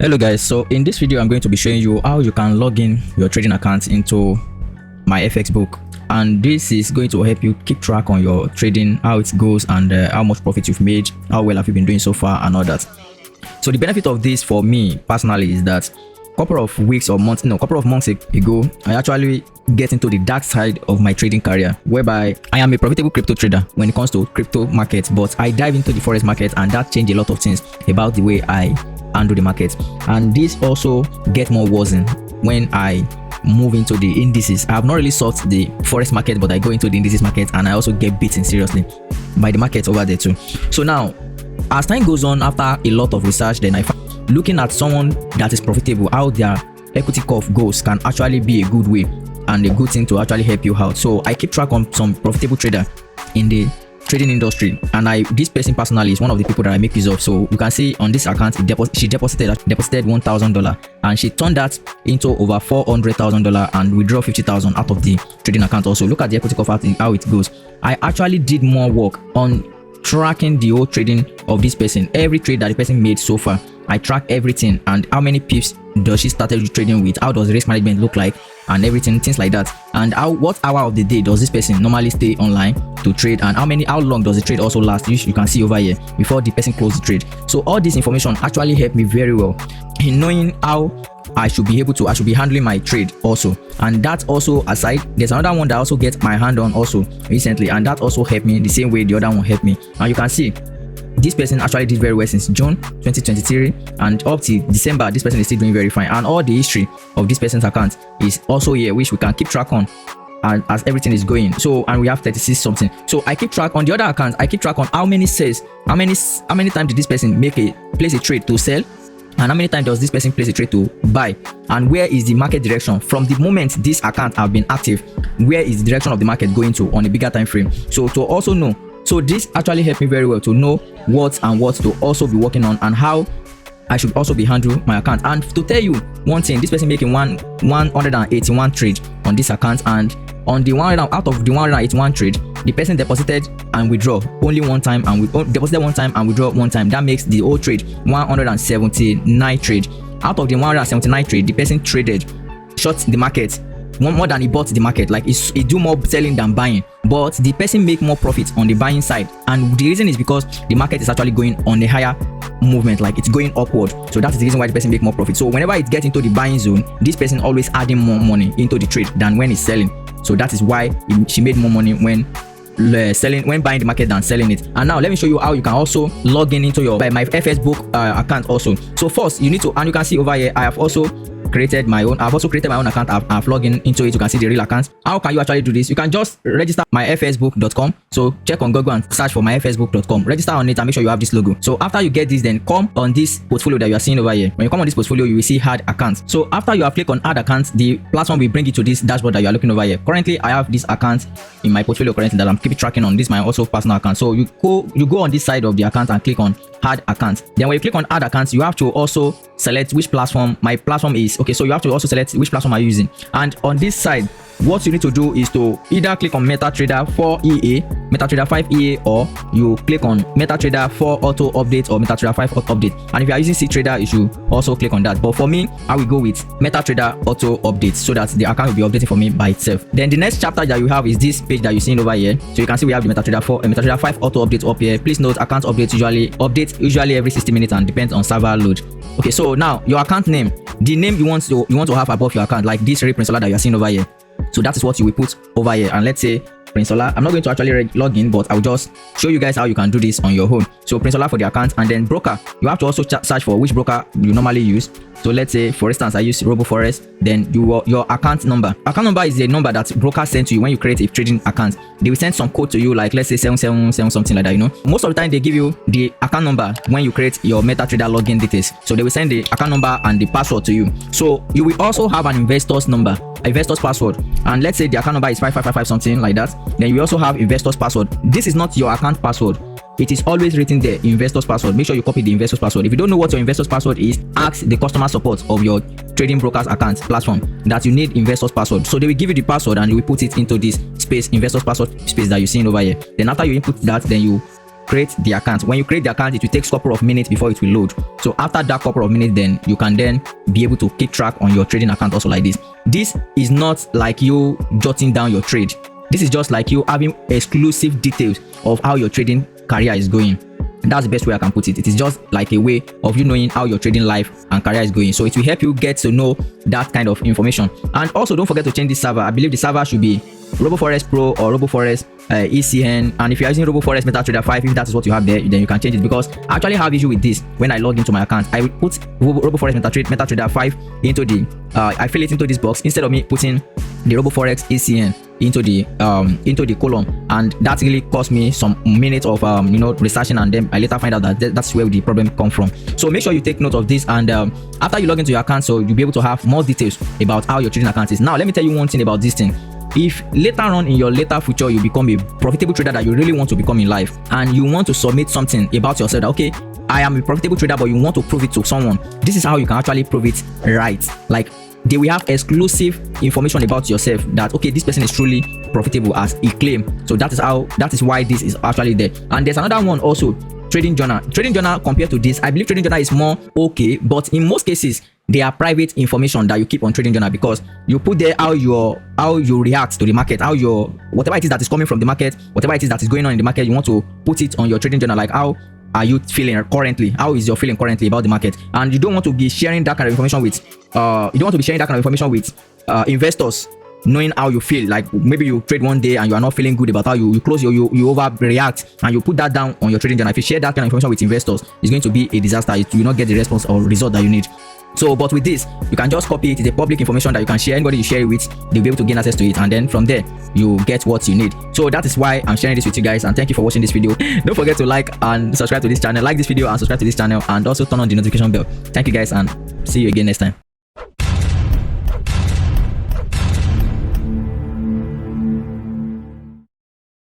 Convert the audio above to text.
Hello guys, so in this video I'm going to be showing you how you can log in your trading account into MyfxBook, and this is going to help you keep track on your trading, how it goes, and how much profit you've made, how well have you been doing so far, and all that. So the benefit of this for me personally is that couple of months ago, I actually get into the dark side of my trading career, whereby I am a profitable crypto trader when it comes to crypto markets, but I dive into the forex market, and that changed a lot of things about the way I handle the market. And this also get more worsened when I move into the indices. I have not really sought the forex market, but I go into the indices market, and I also get beaten seriously by the market over there too. So now, as time goes on, after a lot of research, then I found looking at someone that is profitable, how their equity curve goes can actually be a good way and a good thing to actually help you out. So I keep track on some profitable trader in the trading industry, and this person personally is one of the people that I make use of. So you can see on this account, she deposited $1,000, and she turned that into over $400,000 and withdraw $50,000 out of the trading account. Also look at the equity curve, how it goes. I actually did more work on tracking the whole trading of this person. Every trade that the person made so far, I track everything, and how many pips does she started trading with, how does risk management look like, and everything, things like that. And what hour of the day does this person normally stay online to trade, and how long does the trade also last, you can see over here, before the person closes the trade. So all this information actually helped me very well in knowing how I should be handling my trade also. And that also aside, there's another one that I also get my hand on also recently, and that also helped me the same way the other one helped me. And you can see this person actually did very well since June 2023, and up to December this person is still doing very fine. And all the history of this person's account is also here, which we can keep track on, and as everything is going. So, and we have 36 something. So I keep track on the other accounts. I keep track on how many sales, how many times did this person place a trade to sell, and how many times does this person place a trade to buy, and where is the market direction from the moment this account have been active, where is the direction of the market going to on a bigger time frame. So to also know, so this actually helped me very well to know what to also be working on, and how I should also be handling my account. And to tell you one thing, this person making 181 trade on this account, and on the out of the 181 trade, the person deposited and withdraw only one time, and deposited one time and withdraw one time. That makes the whole trade 179 trade. Out of the 179 trade, the person traded short the market more than he bought the market. Like he do more selling than buying, but the person make more profit on the buying side. And the reason is because the market is actually going on a higher movement, like it's going upward. So that is the reason why the person make more profit. So whenever it gets into the buying zone, this person always adding more money into the trade than when it's selling. So that is why she made more money when buying the market than selling it. And now let me show you how you can also log in into your MyfxBook account also. So first you need to, and you can see over here, I've also created my own account. I've logged in into it. You can see the real account. How can you actually do this? You can just register myfxbook.com. So check on Google and search for myfxbook.com, register on it, and make sure you have this logo. So after you get this, then come on this portfolio that you are seeing over here. When you come on this portfolio, you will see add accounts. So after you have clicked on add accounts, the platform will bring you to this dashboard that you are looking over here. Currently I have this account in my portfolio currently that I'm keeping tracking on. This is my also personal account. So you go on this side of the account and click on add account. Then when you click on add accounts, you have to also select which platform my platform is. Okay, so you have to also select which platform are you using. And on this side, what you need to do is to either click on MetaTrader 4EA, MetaTrader 5EA, or you click on MetaTrader 4 Auto Update or MetaTrader 5 Auto Update. And if you are using CTrader, you should also click on that. But for me, I will go with MetaTrader Auto Update, so that the account will be updating for me by itself. Then the next chapter that you have is this page that you're seeing over here. So you can see we have the MetaTrader 4 and MetaTrader 5 Auto Update up here. Please note, account updates usually every 60 minutes and depends on server load. Okay, so now your account name, the name you want to have above your account, like this Prince Ola that you're seeing over here. So that is what you will put over here. And let's say Prince Ola. I'm not going to actually log in, but I'll just show you guys how you can do this on your own. So Prince Ola for the account, and then broker. You have to also search for which broker you normally use. So let's say, for instance, I use RoboForex. Then your account number. Account number is the number that broker send to you when you create a trading account. They will send some code to you, like let's say 777 something like that. You know, most of the time they give you the account number when you create your MetaTrader login details. So they will send the account number and the password to you. So you will also have an investor's number, investor's password, and let's say the account number is 5555 something like that. Then you also have investor's password. This is not your account password. It is always written there, investor's password. Make sure you copy the investor's password. If you don't know what your investor's password is, ask the customer support of your trading brokers account platform that you need investor's password. So they will give you the password, and you will put it into this space, investor's password space that you're seeing over here. Then after you input that, then you create the account. When you create the account, it will take a couple of minutes before it will load. So after that couple of minutes, then you can then be able to keep track on your trading account also like this. This is not like you jotting down your trade. This is just like you having exclusive details of how your trading career is going. And that's the best way I can put it. It is just like a way of you knowing how your trading life and career is going. So it will help you get to know that kind of information. And also don't forget to change this server. I believe the server should be RoboForex Pro or RoboForex ECN. And if you're using RoboForex MetaTrader 5, if that is what you have there, then you can change it, because I actually have issue with this. When I log into my account, I will put RoboForex MetaTrader 5 into the I fill it into this box instead of me putting the RoboForex ECN into the column, and that really cost me some minutes of researching, and then I later find out that that's where the problem come from. So make sure you take note of this, and after you log into your account, so you'll be able to have more details about how your trading account is. Now let me tell you one thing about this thing. If later on in your later future you become a profitable trader that you really want to become in life, and you want to submit something about yourself that, okay, I am a profitable trader, but you want to prove it to someone, this is how you can actually prove it right. Like, they will have exclusive information about yourself that, okay, this person is truly profitable as he claimed. So that is why this is actually there. And there's another one also, trading journal. Trading journal, compared to this, I believe trading journal is more okay, but in most cases they are private information that you keep on trading journal, because you put there how you react to the market, how your whatever it is that is coming from the market, whatever it is that is going on in the market, you want to put it on your trading journal. Like, how are you feeling currently? How is your feeling currently about the market? And you don't want to be sharing that kind of information with investors, knowing how you feel. Like, maybe you trade one day and you are not feeling good about how you close, you overreact, and you put that down on your trading journal. If you share that kind of information with investors, it's going to be a disaster. You will not get the response or result that you need. So, but with this, you can just copy it. It's a public information that you can share. Anybody you share it with, they'll be able to gain access to it, and then from there you get what you need. So that is why I'm sharing this with you guys, and thank you for watching this video. Don't forget to like and subscribe to this channel. Like this video and subscribe to this channel, and also turn on the notification bell. Thank you guys, and see you again next time.